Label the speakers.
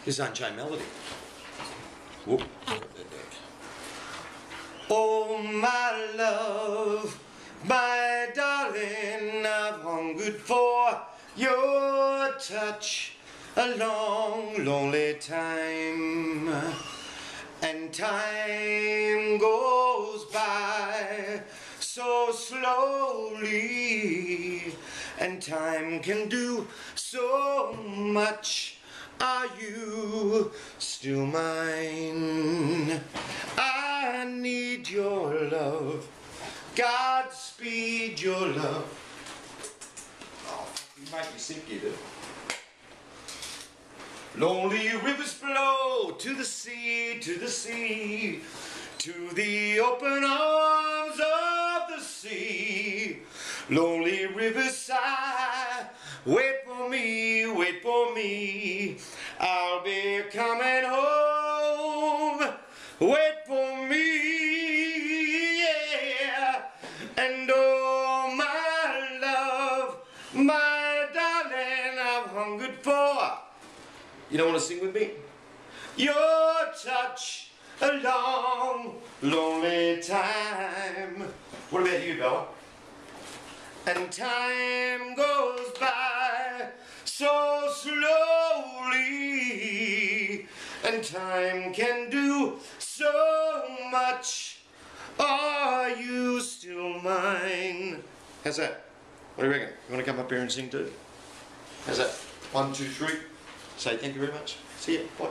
Speaker 1: This Unchained melody. Whoop. Oh my love, my darling, I've hungered for your touch a long, lonely time. And time goes by so slowly, and time can do so much. Are you still mine? I need your love. Godspeed your love. Oh, you make me sick, you do. Lonely rivers flow to the sea, to the sea, to the open arms of the sea. Lonely rivers sigh, wait for me, wait for me. I'll be coming home, wait for me, yeah. And oh my love, my darling, I've hungered for. You don't want to sing with me? Your touch, a long, lonely time. What about you, Bella? And time goes by so slowly, and time can do so much. Are you still mine? How's that? What do you reckon? You want to come up here and sing too? How's that? 1, 2, 3. Say thank you very much. See ya. Bye.